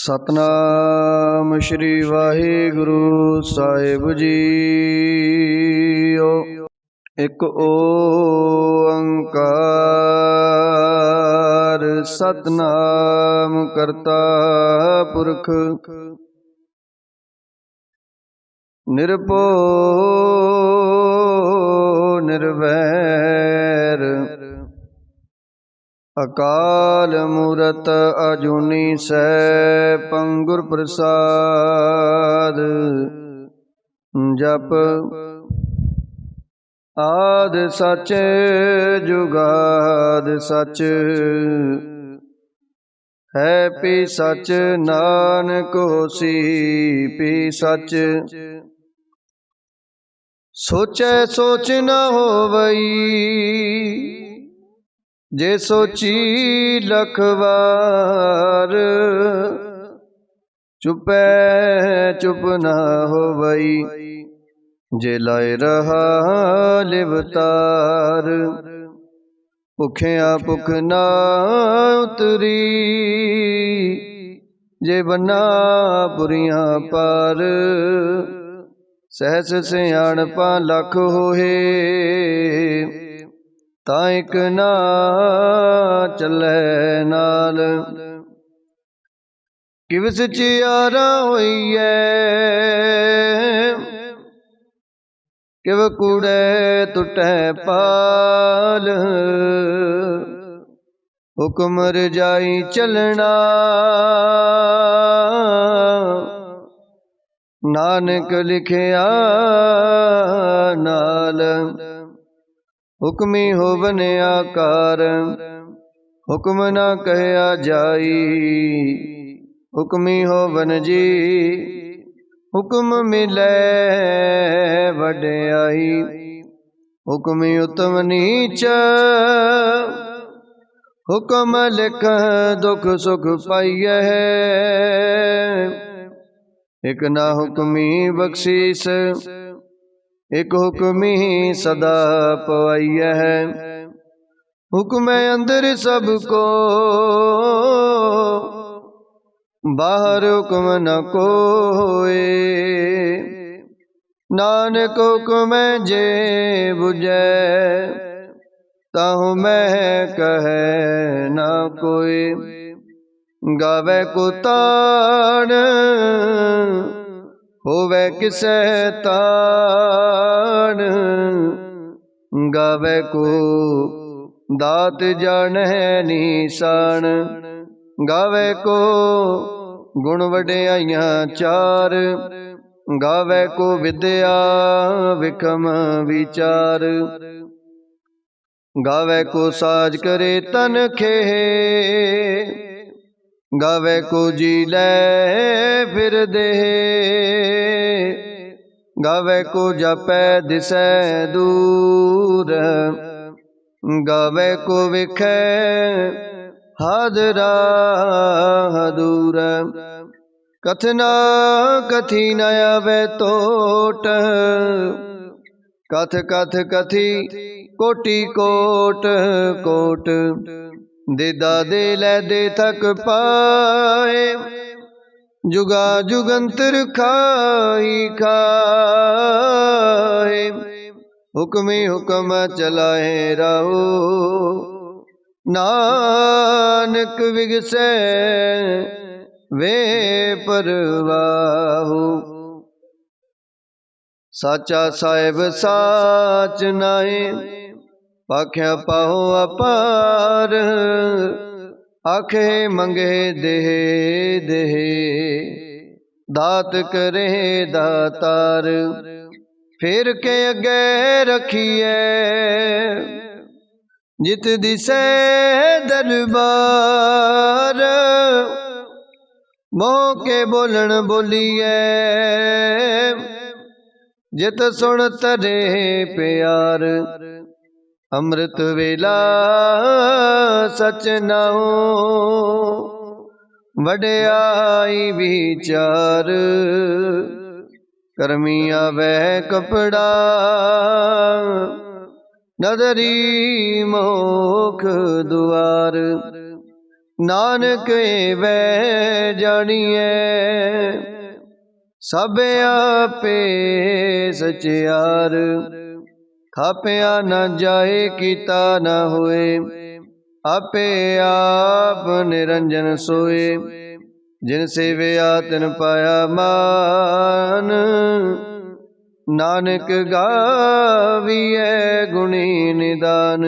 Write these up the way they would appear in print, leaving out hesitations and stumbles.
सतनाम श्री वाहिगुरु साहिब जीओ। एक ओंकार सतनाम करता पुरख निर्भय निर्वैर अकाल मूरत अजूनी सैभं गुर प्रसाद। जप आद सच जुगाद सच है पी सच नानक होसी पी सच। सोचै सोच न होवई जे सोची लख वार। चुपै चुप न होवई जे लाए रहा लिवतार। भुखिया भुख ना उतरी जे बना बुरियां पार। सहस सियाणपा लख होए तां इक ना चलै नाल। किव सचियारा होईऐ किव कूड़े टुटै पाल। हुक्म रजाई चलना नानक लिखिया नाल। हुक्मी होवन आकार हुक्म ना कहया जाई। हुक्मी होवन जी हुक्म मिलै वड्याई। हुक्मी उत्तम नीच हुक्म लिख दुख सुख पाइयै। एक ना हुक्मी बख्शीस एक हुक्मी सदा पवाइया है। हुक्म अंदर सबको बाहर हुक्म न कोई। नानक हुक्म जे बुझै ताहु मैं कहे न कोई। गावे को तान होवे किसै तान। गावे को दात जाने निशान। गावे को गुण वड्याइयां चार। गावे को विद्या विक्रम विचार। गावे को साज करे तन खे गावे को जी ले फिर दे। गावे को जपै दिसै दूर। गावे को विखै हादरा दूर। कथना कथी न आवे तोट कथ कथ कथी कोटि कोट कोट। दिदा दे लै दे थक पाए जुगा जुगंतर खाई खाए। हुक्मी हुक्म चलाए रहो नानक विगसै वे परवाहु। साचा साहिब साच नाए पाख्या पाहो अपार। आखे मंगे देह देह दात करे दातार। फिर के अगे रखिए जित दिसै दरबार। मोह के बोलन बोलिए जित सुन तरे प्यार। अमृत वेला सच नाओ वड्याई विचार। करमी आवे कपड़ा नदरी मोख दुआर। नानक वे जानिए सब आपे सचियार खापिया न जाए कीता न होए आपे आप निरंजन सोए जिन सेविया तिन पाया मान नानक गाविए गुणी निदान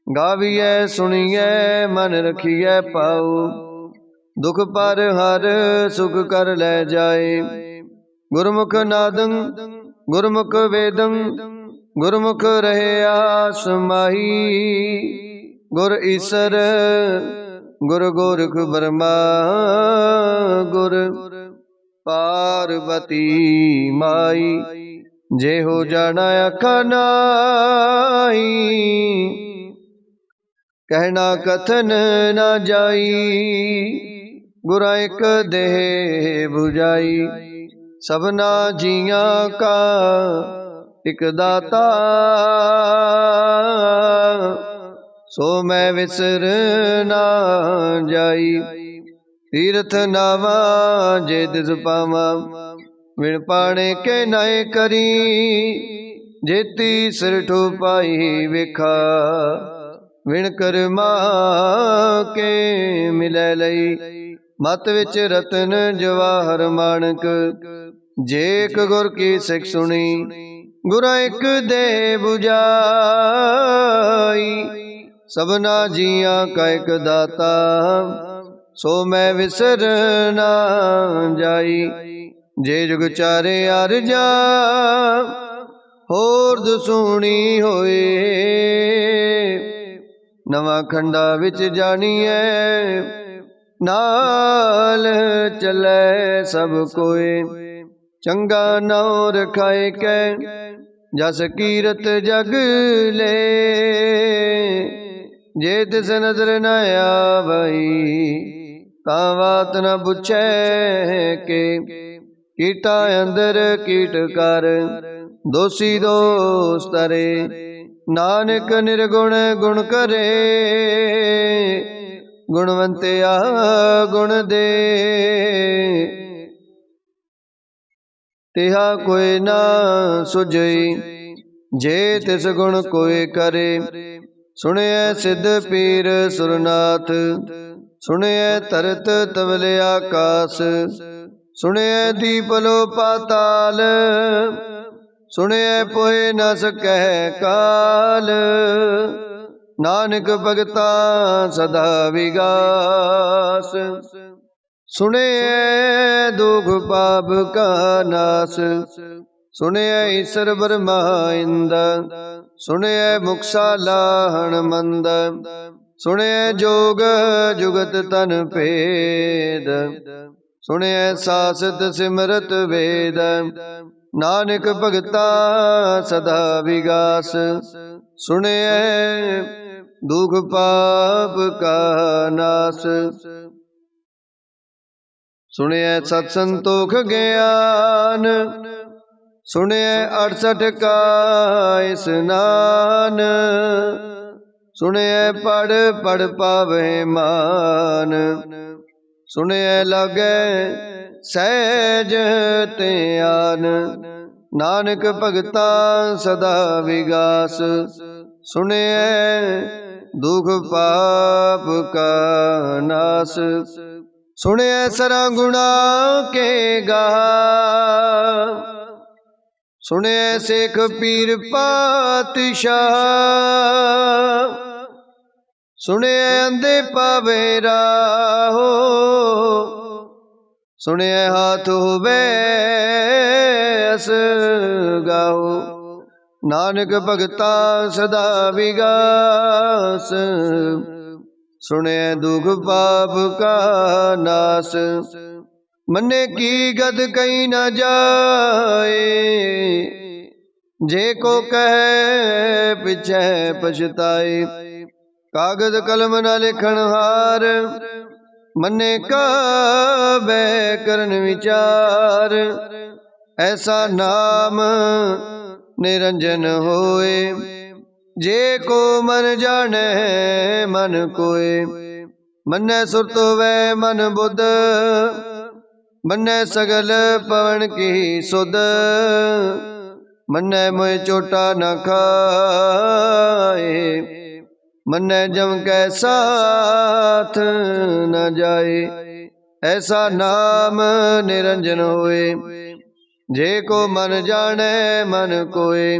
गाविए सुनिए मन रखिए पाओ दुख पर हर सुख कर ले जाए गुरमुख नादं गुरमुख वेदं गुरमुख रहे आसमाही गुर ईसर गुर गोरख ब्रह्मा गुर पार्वती माई जे हो जाना अखनाई कहना कथन न जाई गुरा एक देह बुझाई सबना जिया का एक दाता सो मैं विसर ना जाई तीर्थ नावा जे दिस पावा विण पाणे के नए करी जेती सिर ठोपाई वेखा विण कर्मा के मिलै लई मत विच रतन जवाहर माणक जेक गुर की सिख सुनी गुरा एक दे बुझाई सबना जिया का एक दाता सो मैं विसर ना जाई जे जुग चारे अर जा होर दसूणी होए नवा खंडा विच जानिए नाल चले सब कोए चंगा नाम रखाए कै जस कीरत जग ले जे तिस नजर न आवई तावात न पुछे के कीटा अंदर कीट कर दोषी दोष तरे नानक निर्गुण गुण करे गुणवंतिया गुण दे तिहा कोई ना सुझई जे तिस गुण कोई करे सुनिए सिद्ध पीर सुरनाथ सुनिए तरत तवले आकाश सुनिए दीपलो पाताल सुनिए पोए न सकह काल नानक भगता सदा विगास सुने दुख पाप का नाश सुने ईश्वर ब्रह्मा इंद सुने मुक्सा लाहण मंद सुने जोग जुगत तन भेद सुने सासत सिमरत वेद नानक भगता सदा विगास सुने दुख पाप का नाश सुनिए सत्संतोख ज्ञान सुनिए 68 का स्नान सुनिए पढ़ पढ़ पावे मान सुनिए लगे सहज त्यान नानक भगता सदा विगास सुनिए दुख पाप का नाश सुनिए सरा गुणा के गा सुनिए शेख पीर पातशाह सुनिए अंधे पावे राहो सुनिए हाथ होवे अस गाओ नानक भगता सदा विगास सुने दुख पाप का नाश मन्ने की गद कहीं न जाए जे को कहे पीछे पछताए कागज कलम न लिखण हार मन्ने का बै करन विचार ऐसा नाम निरंजन होए जे को मन जाने मन कोय मन्नै सुरत होवै मन बुध, मन्नै सगल पवन की सुध। मन्नै मोह चोटा न खाए, मन्नै जम कै साथ न जाए। ऐसा नाम निरंजन होए, जे को मन जाने मन कोय।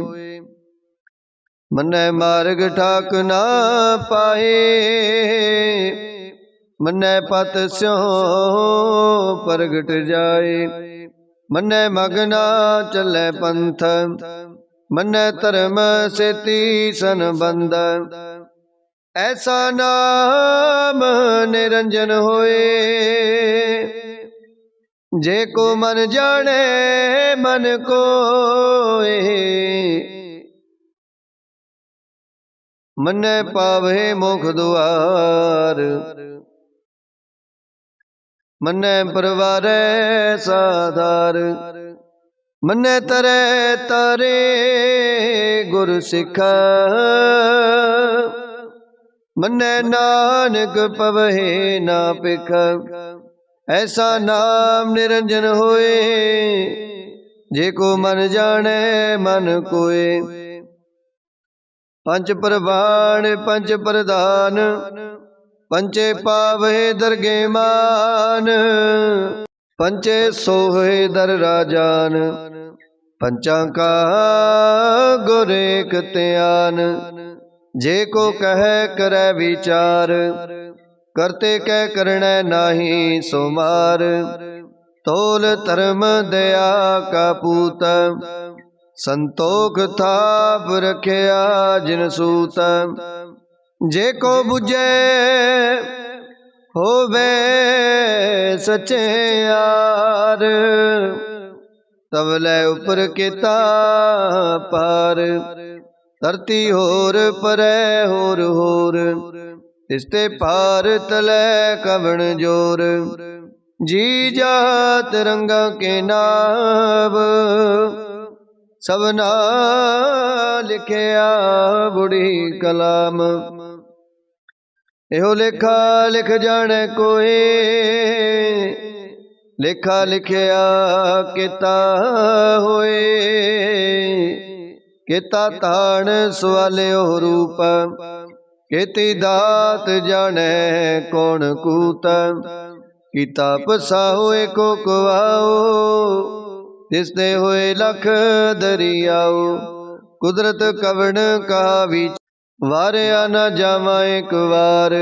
मन्नै मार्ग ठाक ना पाए, मन्नै पत स्यों प्रगट जाए। मन्नै मगना चलै पंथ, मन्नै धर्म सेती संबंध। ऐसा नाम निरंजन होए, जे को मन जाने मन कोय। मन्नै पावे मोख दुआर, मन्नै परवारै साधार। मन्नै तरै तारे गुर सिख, मन्नै नानक पवहे ना पिख। ऐसा नाम निरंजन होए, जे को मन जाने मन कोय। पंच प्रवाण पंच प्रधान, पंचे पावे दरगे मान। पंचे सोहे दर राजान, पंचा का गुर एक त्यान। जे को कह करे विचार, करते कह करने नाही सो मार। तोल धर्म दया का पूत, संतोख थाप रखिया जिन सूत। जे को बुझे होवे सच्चे यार, तवलै उपर किता पार। धरती होर परै होर होर, तिसते पार तलै कवण जोर। जी जात रंगा के नाव, सबना लिखिया बुढ़ी कलाम। एहो लेखा लिख जाने कोई, लेखा लिखिया किता होए। किता ताण सवालियो रूप, केती दात जाने कौन कूत। किता पसाओ एको कुआओ, तिसते होए लख दरियाओ। कुदरत कवण का विच, वारिया न जावा एक वार।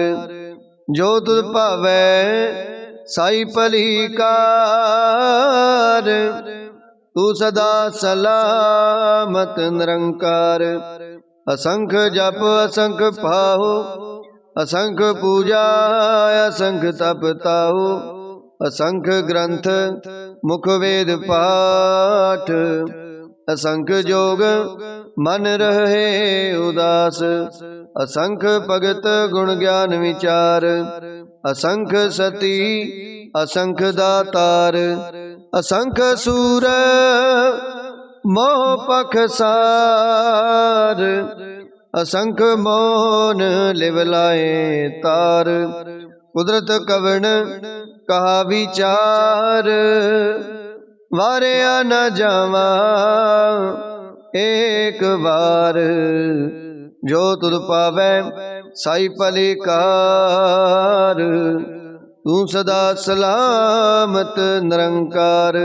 जो तुध भावै साई भली कार, तू सदा सलामत निरंकार। असंख जप असंख पाहो, असंख पूजा असंख तप ताहो। असंख ग्रंथ मुख वेद पाठ, असंख जोग मन रहे उदास। असंख भगत गुण ज्ञान विचार, असंख सती असंख दातार। असंख सूर मोह पखसार, असंख मौन लिवलाए तार। कुदरत कवण कहा विचार, वारिया न जावा एक बार। जो तुध पावै साई भली कार, तू सदा सलामत निरंकार।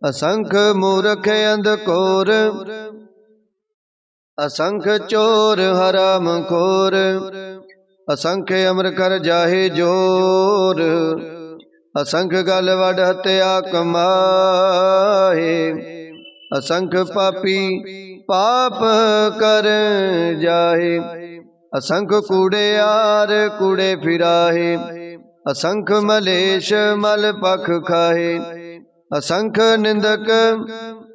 असंख मूर्ख अंधकोर, असंख चोर हराम खोर। असंख अमर कर जाहे जोर, असंख गल वड हत्या कमाए। असंख पापी पाप कर जाहे, असंख कूड़ेयार कूड़े फिराहे। असंख मलेश मल पख खाहे, असंख निंदक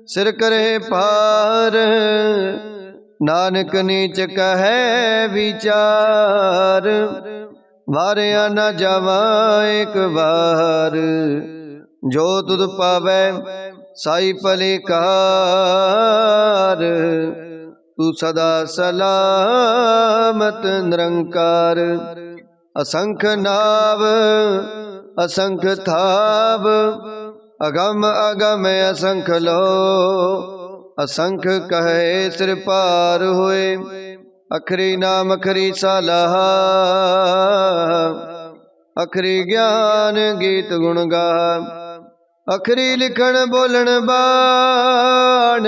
सिर करे पार। नानक नीच कहे विचार, वारिया न जावा एक बार। जो तुध पावै साई भली कार, तू सदा सलामत निरंकार। असंख नाव असंख थाव, अगम अगम असंख लो, असंख कहे सिर पार होए, अखरी नाम अखरी सालाहा, अखरी ज्ञान गीत गुण गा, अखरी लिखण बोलन बाण,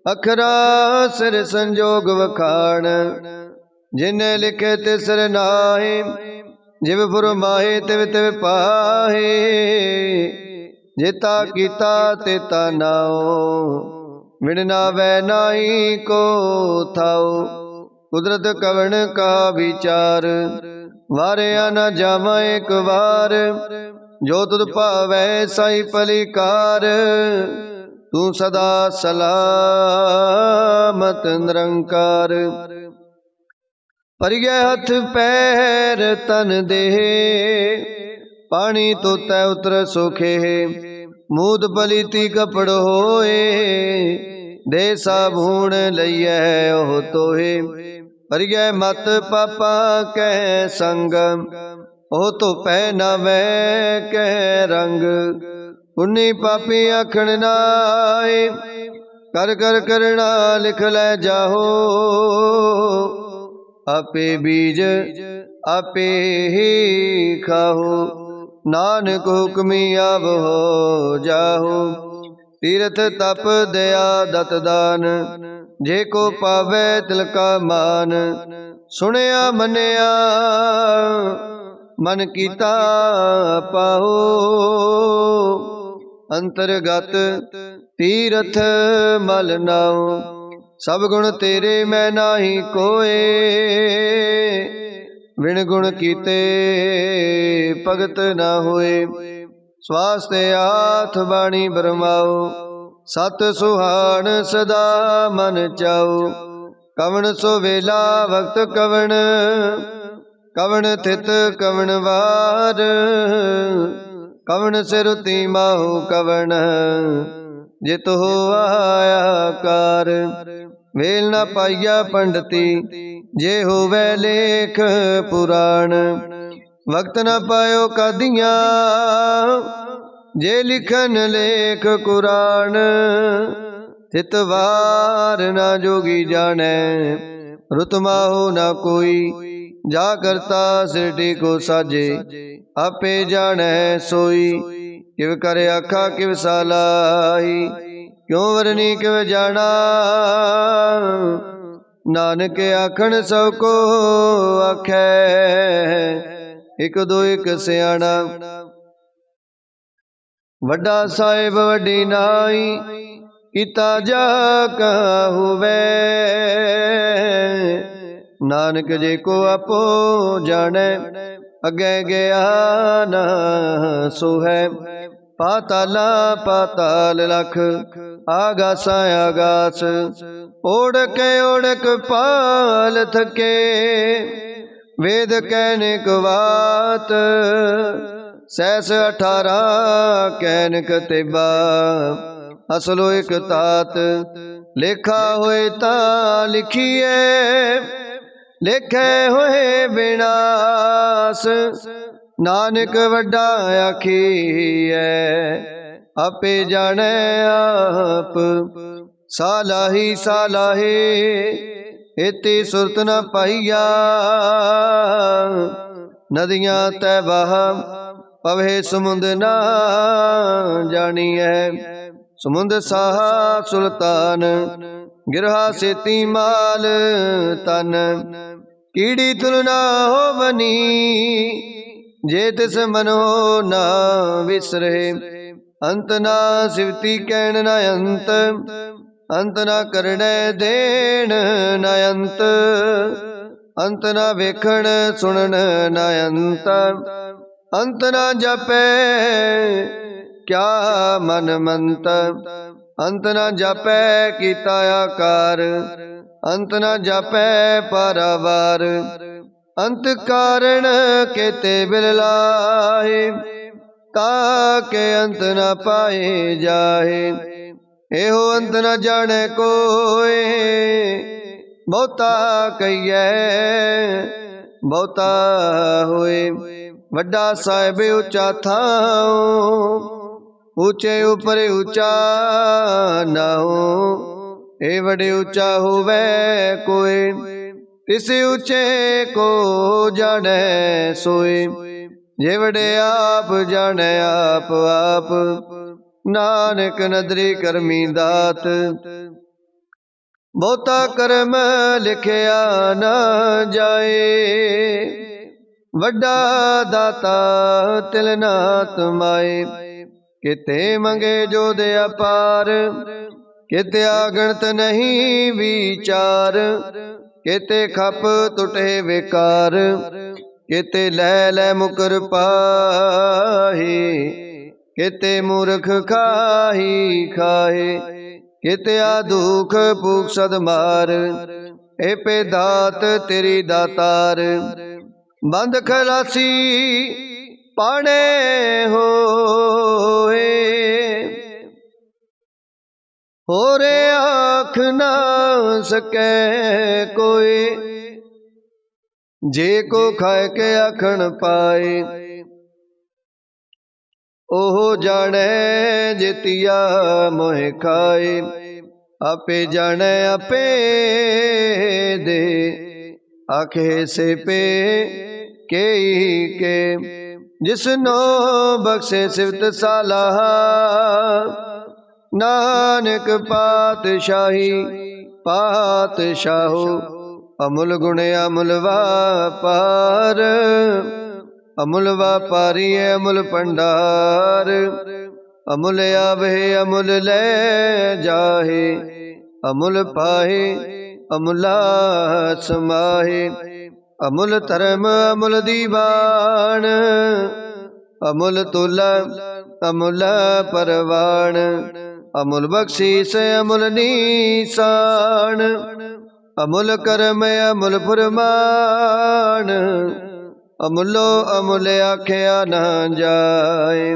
अखरा सिर संजोग वखाण, जिन्हें लिखे तिसर नाहे, जिव फुरमाए तिव तिव पाहे, जेता कीता तेता नाओ, विण वै नाई को थाओ, कुदरत कवण का विचार, वारिया न जावा एक बार, जो तुद पावै साई पलिकार, तू सदा सलामत निरंकार। परिगै हथ पैर तन देह, पानी तो तै उतर सोखे, मूद पलीती कपड़ होए, दे साबून लइयै ओह तोहे, परिगै मत पापा कह संग, ओह तो पहनावै कह रंग, पुन्नी पापी आखण नाए, कर कर करना लिख लै जाहो, आपे बीज आपे ही खाहो, नानक हुक्मी आव हो जाहो, तीरथ तप दया दत दान, जे को पावै तिलका मान, सुनिया मनिया मन कीता पाहो, अंतरगत तीरथ मल नाओ, सब गुण तेरे मैं नाही कोए, विण गुण कीते भगत न होए, स्वास्थ्य हाथ बाणी बरमाओ, सत सुहान सदा मन चाओ, कवण सो वेला वक्त कवण, कवण थित कवण वार, कवण सिरुति माहु कवण, जित हो आया कार, वेल न पाइया पंडिती, जे होवै लेख पुराण, वक्त न पायो कादिया, जे लिखन लेख कुरान, थित वार न जोगी जाने, रुत माहु न कोई, जा करता सिरटी को साजे, आपे जाने सोई, किव करे आखा किव सालाई, क्यों वरनी किव जाना, नानक आखण सब को आखै, एक दो एक सियाणा, वड्डा साहिब वड्डी नाई, कीता जा कहा हुवै, नानक जे को आपो जाने, अगे गया न सो है, पाताला पाताल लख, आगासा आगास, ओढ़क ओढ़क पाल थके, वेद कहनिक बात, सहस 18 कहनिक तेबा, असलो एक तात, लेखा होए ता लिखिए, लेखे होए विनाश, नानक वड्डा आखिए, आपे जाने आप, सालाही सालाही, इति सुरत न पाइया, नदियां तै बहा, पवे समुंद ना जानिए, समुंद साहा सुल्तान, गिरहा सेती माल तन, कीड़ी तुलना हो बनी, जे तिस मनो ना विसरे, अंत ना सिवती कहन न अंत, अंत ना करने देन न अंत, अंत ना वेखण सुनन न अंत, अंत ना जपे क्या मन मंत, अंत न जापै कीता आकार, अंत न जापै पारावार, अंत कारण केते बिल लाहे, ताके अंत न पाए जाहे, एहो अंत न जाने कोई, बहुता कहिए ਬਹੁਤਾ ਹੋਏ। ਵੱਡਾ ਸਾਹਿਬ ਉੱਚਾ ਥਾਉ, ਉੱਚੇ ਉਪਰ ਉੱਚਾ ਨਾਉ। ਇਹ ਵਡੇ ਉੱਚਾ ਹੋਵੇ ਕੋਏ, ਤਿਸ ਉੱਚੇ ਕੋ ਜਾਣੈ ਸੋਏ। ਜੇ ਵਡੇ ਆਪ ਜਾਣੈ ਆਪ ਆਪ, ਨਾਨਕ ਨਦਰੀ ਕਰਮੀ ਦਾਤ। ਬਹੁਤਾ ਕਰਮ ਲਿਖਿਆ ਨਾ ਜਾਏ, ਵੱਡਾ ਦਾਤਾ ਤਿਲ ਨਾ ਤਮਾਏ। ਕਿਤੇ ਮੰਗੇ ਜੋ ਦੇ ਅਪਾਰ, ਕਿਤੇ ਆਗਣਤ ਨਹੀਂ ਵਿਚਾਰ। ਕਿਤੇ ਖਪ ਟੁਟੇ ਵਿਕਾਰ, ਕਿਤੇ ਲੈ ਲੈ ਮੁਕਰ ਪਾਹੀ। ਕਿਤੇ ਮੂਰਖ ਖਾਹੀ ਖਾਹੇ, ਕਿਤੇ ਆ ਦੁਖ ਭੂਖ ਸਦ ਮਾਰ। ਏ ਪੇ ਦਾਤ ਤੇਰੀ ਦਾਤਾਰ, ਬੰਦ ਖਲਾਸੀ ਪਾਣੇ ਹੋਏ। ਹੋਰੇ ਆਖ ਨਾ ਸਕੈ ਕੋਏ, ਜੇ ਕੋ ਖਾਇ ਕੇ ਆਖਣ ਪਾਏ। ਉਹ ਜਾਣੈ ਜਿਤਿਆ ਮੋਹਿ ਖਾਏ, ਆਪੇ ਜਾਣੈ ਆਪੇ ਦੇ। ਆਖੇ ਸੇ ਪੇ ਕੇਈ ਕੇ, ਜਿਸਨੋ ਬਖਸ਼ੇ ਸਿਫਤ ਸਾਲਾਹਾ। ਨਾਨਕ ਪਾਤਸ਼ਾਹੀ ਪਾਤਸ਼ਾਹੋ, ਅਮੁਲ ਗੁਣ ਅਮੁਲ ਵਾਪਾਰ। ਅਮੁਲ ਵਾਪਾਰੀ ਅਮੁਲ ਭੰਡਾਰ, ਅਮੁਲ ਆਵਹਿ ਅਮੁਲ ਲੈ ਜਾਹੇ। ਅਮੁਲ ਪਾਹੇ ਅਮੁਲਾ ਸਮਾਹੇ, ਅਮੁਲ ਧਰਮ ਅਮੁਲ ਦੀਵਾਨ। ਅਮੁਲ ਤੁਲ ਅਮੁਲ ਪਰਵਾਨ, ਅਮੁਲ ਬਖਸ਼ੀਸ ਅਮੁਲ ਨੀਸਾਨ। ਅਮੁਲ ਕਰਮ ਅਮੁਲ ਫੁਰਮਾਨ, ਅਮੁਲੋ ਅਮੁਲ ਆਖਿਆ ਨਾ ਜਾਏ।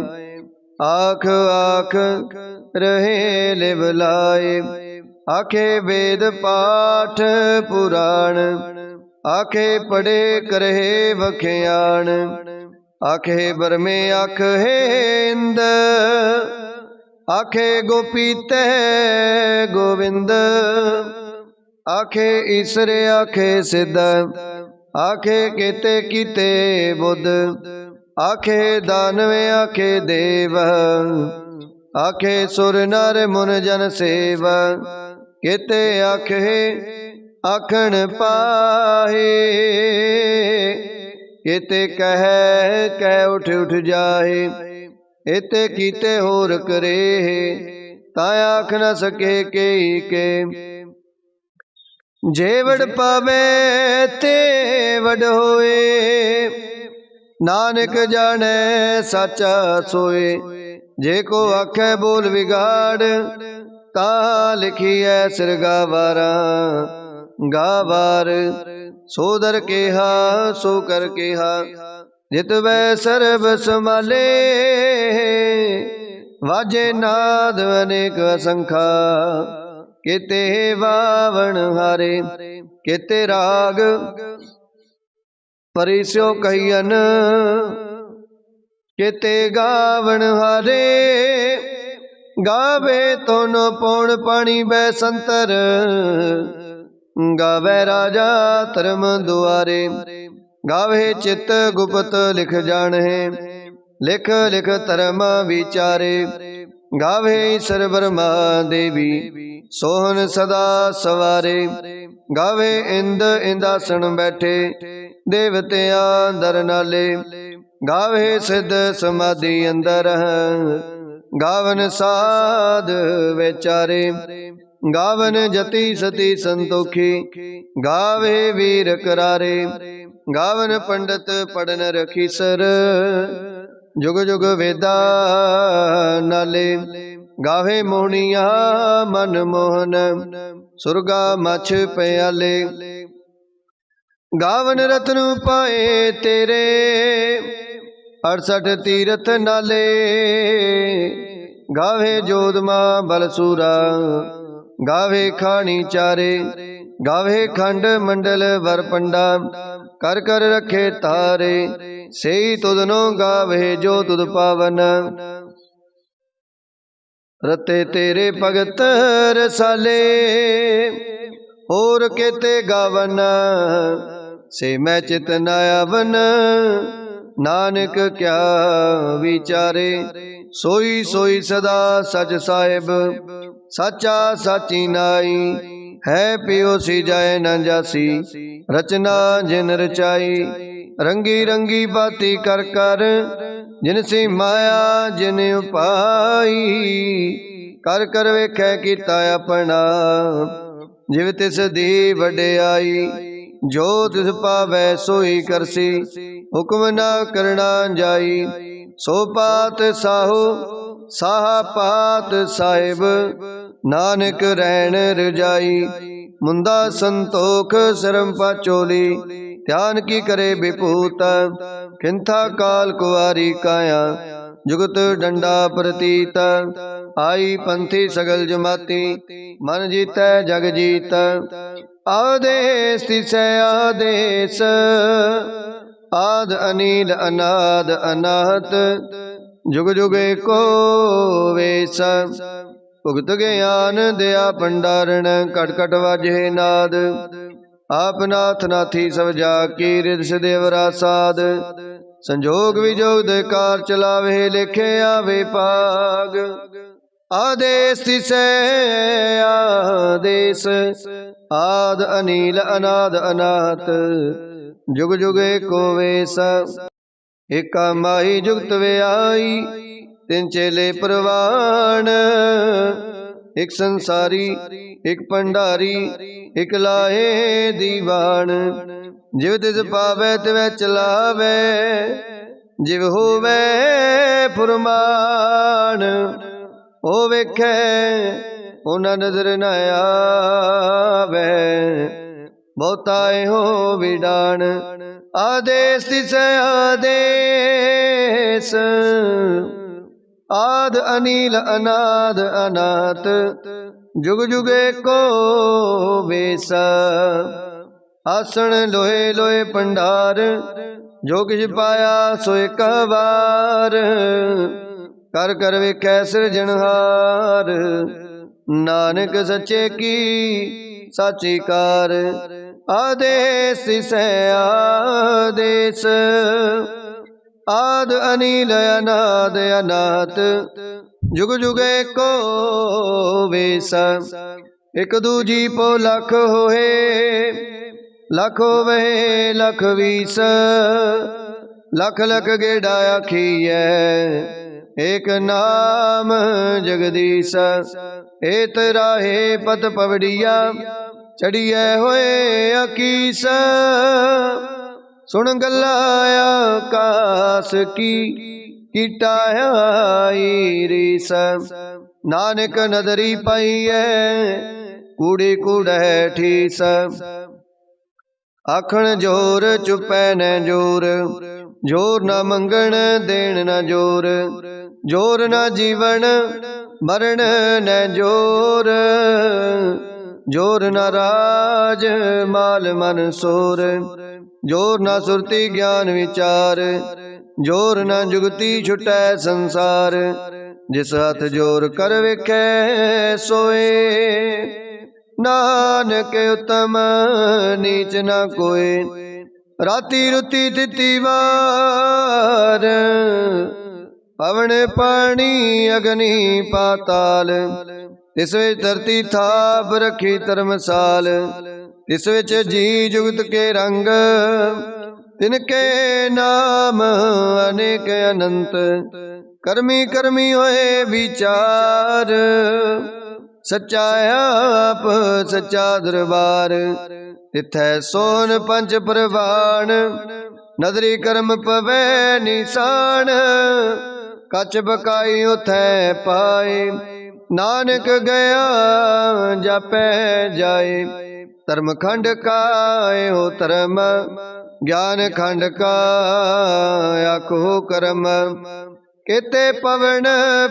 ਆਖ ਆਖ ਰਹੇ ਲਿਵ ਲਾਏ, ਆਖੇ ਵੇਦ ਪਾਠ ਪੁਰਾਣ। ਆਖੇ ਪੜੇ ਕਰਹਿ ਵਖਿਆਣ, ਆਖੇ ਬਰਮੇ ਆਖੇ ਇੰਦ। ਆਖੇ ਗੋਪੀਤੈ ਗੋਵਿੰਦ, ਆਖੇ ਈਸਰ ਆਖੇ ਸਿੱਧ। ਆਖੇ ਕੀਤੇ ਕੀਤੇ ਬੁੱਧ, ਆਖੇ ਦਾਨਵੇ ਆਖੇ ਦੇਵ। ਆਖੇ ਸੁਰ ਨਰ ਮੁਨ ਜਨ ਸੇਵ, ਕੀਤੇ ਆਖੇ ਆਖਣ ਪਾਹੇ। ਕੀਤੇ ਕਹਿ ਕਹਿ ਉਠ ਉਠ ਜਾਹੇ, ਇਤੇ ਕੀਤੇ ਹੋਰ ਕਰੇ। ਤਾਂ ਆਖ ਨ ਸਕੇ ਕੇਈ ਕੇ, ਜੇ ਵਡ ਪਾਵੇ ਤੇ ਵਡ ਹੋਏ। ਨਾਨਕ ਜਾਣੈ ਸਾਚਾ ਸੋਏ, ਜੇ ਕੋ ਆਖੈ ਬੋਲ ਵਿਗਾੜ। ਤਾਂ ਲਿਖੀਐ ਸਿਰ ਗਾਵਾਰਾ ਗਾਵਾਰ। ਸੋ ਦਰ ਕੇਹਾ ਸੋ ਕਰ ਕੇਹਾ, ਜਿਤ ਵੈ ਸਰਬ ਸਮਾਲੇ। ਵਾਜੇ ਨਾਦ ਅਨੇਕ ਅਸੰਖਾ, ਕਿਤੇ ਵਾਵਣ ਹਾਰੇ। ਕਿਤੇ ਰਾਗ ਪਰਿਸਿਓ ਕਹੀਅਨ, ਕਿਤੇ ਗਾਵਣ ਹਾਰੇ। ਗਾਵੇ ਤੁਨ ਪੌਣ ਪਾਣੀ ਬੈ ਸੰਤਰ, ਗਾਵੇ ਰਾਜਾ ਧਰਮ ਦੁਆਰੇ। ਗਾਵੇ ਚਿਤ ਗੁਪਤ ਲਿਖ ਜਾਣਹਿ, ਲਿਖ ਲਿਖ ਧਰਮ ਵਿਚਾਰੇ। ਗਾਵੇ ਈਸਰ ਬਰਮਾ ਦੇਵੀ, ਸੋਹਣ ਸਦਾ ਸਵਾਰੇ। ਗਾਵੇ ਇੰਦ ਇੰਦਾਸਣ ਬੈਠੇ, ਦੇਵਤਿਆਂ ਦਰ ਨਾਲੇ। ਗਾਵੇ ਸਿੱਧ ਸਮਾਧੀ ਅੰਦਰ, ਗਾਵਨ ਸਾਧ ਵਿਚਾਰੇ। ਗਾਵਨ ਜਤੀ ਸਤੀ ਸੰਤੋਖੀ, ਗਾਵੇ ਵੀਰ ਕਰਾਰੇ। ਗਾਵਨ ਪੰਡਤ ਪੜਨ ਰਖੀਸਰ, ਜੁਗ ਜੁਗ ਵੇਦਾ ਨਾਲੇ। ਗਾਵੇ ਮੋਹਣੀਆਂ ਮਨ ਮੋਹਨ, ਸੁਰਗਾ ਮਛ ਪਿਆਲੇ। ਗਾਵਨ ਰਤਨ ਪਾਏ ਤੇਰੇ, 68 ਤੀਰਥ ਨਾਲੇ। ਗਾਵੇ ਜੋਧਮਾ ਬਲਸੂਰਾ, ਗਾਵੇ ਖਾਣੀ ਚਾਰੇ। ਗਾਵੇ ਖੰਡ ਮੰਡਲ ਵਰ ਪੰਡਾ, कर कर रखे तारे, सेई तुधनो गावे जो तुध पावन। रते तेरे भगत रसाले, और केते गावन। से मैं चित न आवन, नानक क्या विचारे। सोई सोई सदा सच साहिब, साचा साची नाई। है पियो सी जाए न जासी, रचना जिन रचाई। रंगी रंगी बाती कर कर, जिनसी माया जिन उपाई। कर कर वेखै कीता अपना, जिव तिस दी वडियाई। जो तिस पावै सोई करसी, हुक्म ना करना जाई। सो पात साहु साहा पात साहिब, नानक रहन रजाई। मुंदा संतोख शरम पाचोली, ध्यान की करे विभूत। किंथा काल कुआरी काया, जुगत डंडा प्रतीत। आई पंथी सगल जमाती, मन जीतै जग जीत। आदेश तिसै आदेश, आद अनील अनाद अनाहत। जुग जुग एको वेश, भुगत ज्ञान दया भंडारण। कट कट वाजे नाद, आप नाथ नाथी सब जाकी। रिद देवरा साध, संजोग विजोग दे कार चलावे। लेखे आवे पाग, आदेश तिसै आदेश। आद अनील अनाद अनाथ, जुग जुग एको वेश। एका माही जुगत व्याई, तिन चेले प्रवान। एक संसारी एक भंडारी, एक लाहे दीवान। जिव तिस पावै तिवै चलावै, जिव होवै फुरमान। ओ वेखै उना नजर न आवै, बहुताए हो विडान। आदेश तिसै आदेश, आद अनील अनाद अनाथ। जुग जुग एको वेश, आसन लोहे लोहे भंडार। जो किछ पाया सो एक बार, कर कर वेखै सिरजनहार। नानक सच्चे की साची कार, आदेश तिसै आदेश। आद अनील अनाद अनाथ, जुग जुग एको वेश। एक दूजी पो लख होए, लख होवे लख बीस। लख लख गेड़ा आखिए, एक नाम जगदीश। एत राहे पत पवड़िया, चढ़िए होए अकीस। सुन गल्ला आकाश की, कीटाई रीस। नानक नदरी पाईए, कूड़ी कूड़ै ठीस। आखण जोर चुपै न जोर, जोर न मंगण देण न जोर। जोर न जीवन मरण न जोर, जोर न राज माल मन सोर। जोर न सुरती ज्ञान विचार, जोर न जुगती छुटै संसार। जिस हथ जोर कर वेखै सोए, नानक उत्तम नीच न कोय। राती रुती तिथि वार, पवन पानी अग्नि पाताल। तिस विच धरती थाप रखी धर्मसाल। तिस विच जी जुगत के रंग, तिनके नाम अनेक अनंत। कर्मी कर्मी होए विचार, सच्चा आप सच्चा दरबार। तिथै सोन पंच प्रवान, नदरी कर्म पवै निशान। कच बकाई उथै पाए, नानक गया जापै जाए। धर्म खंड का हो धर्म, ज्ञान खंड का आखो कर्म। केते पवन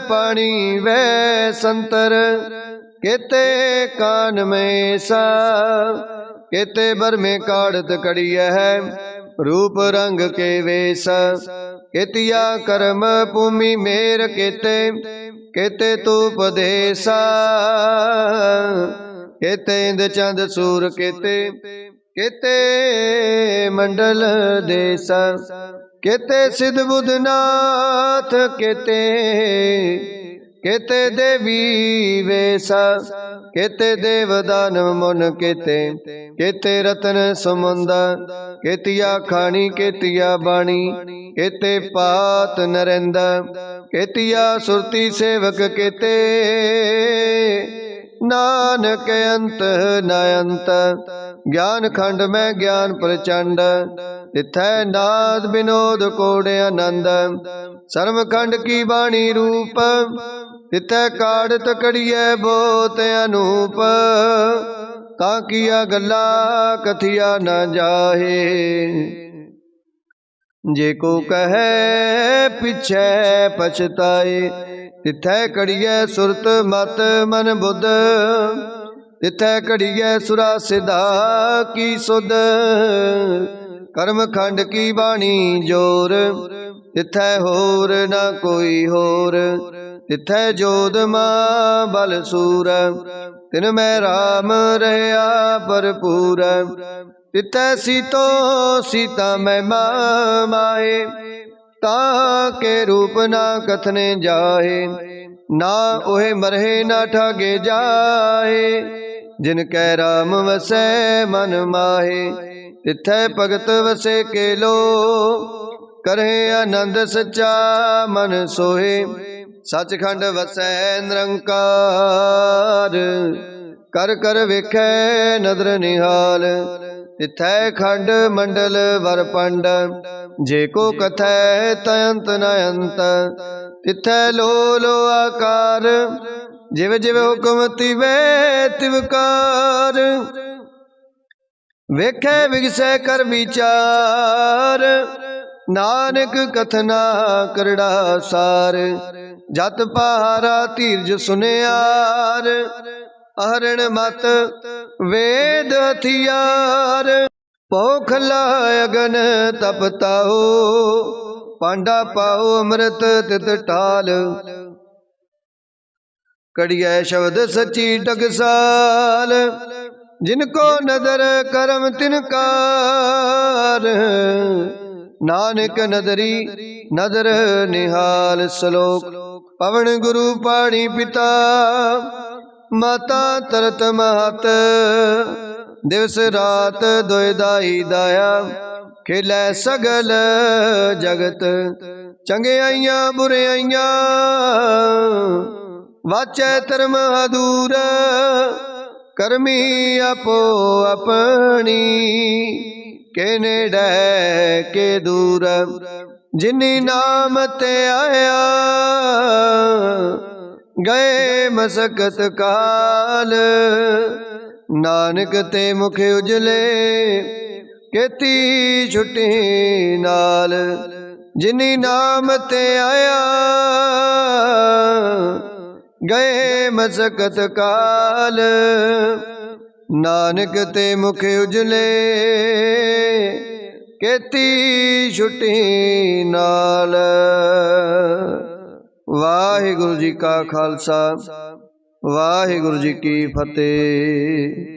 पानी वै संतर, केते कान में सा। केते बर में काढ़त कड़िय है, रूप रंग के वेश केतिया कर्म भूमि मेर केते केते तूपदेसा केते इंद चंद सूर केते केते मंडल देसा केते सिद्ध बुधनाथ केते केते देवी वेसा केते देव दानव मुन केते केते रतन समुंदा केतिया खानी केतिया बाणी केते पात नरेंदा केतिया सुरती सेवक केते नानक अंत न अंत ज्ञान खंड में ज्ञान प्रचंड तिथै नाद विनोद कोड आनंद सर्व खंड की बाणी रूप तिथै काड़ तकड़िए बोत अनूप ताकिया गला कथिया न जाहे जे को कहे पिछे पछताए तिथै कड़िए सुरत मत मन बुद्ध तिथै कड़िए सुरा सिधा की सुध कर्म खंड की बाणी जोर तिथै होर न कोई होर तिथै जोध मां बल सूर तिन मैं राम रहया भरपूर तिथै सीतो सीता मैं माए ताके रूप ना कथने जाहे ना ओहे मरहे ना ठागे जाहे जिन कै राम वसै मन माहे तिथै भगत वसे के लो करहे आनंद सच्चा मन सोहे सचखंड वसै निरंकार कर कर वेखै नदर निहाल तिथै खंड मंडल वर पंड जे को कथै तयंत न अंत तिथै लो लो आकार जिव जिव हुक्म तिवै तिवकार वेखै विगसै कर विचार नानक कथना करड़ा सार जत पहारा धीरज सुनियार अहरण मत वेद हथियार पौखला अगन तपताओ पांडा पाओ अमृत तित टाल कड़िया शब्द सची टकसाल जिनको नदर करम तिनकार नानक नदरी नदर निहाल श्लोक पवन गुरु पाणी पिता माता तरत महत दिवस रात दोयदाई दाया खिलै सगल जगत चंगियाइयां बुरियाइयां वाचै धर्म अधूर करमी आपो अपनी के नेड़े के दूर जिनी नाम ते आया गए मसकत काल नानक ते मुख उजले केती छुट्टी नाल जिनी नाम ते आया गए मसकत काल नानक ते मुख उजले केती छुट्टी नाल। वाहिगुरु जी का खालसा वाहिगुरु जी की फतेह।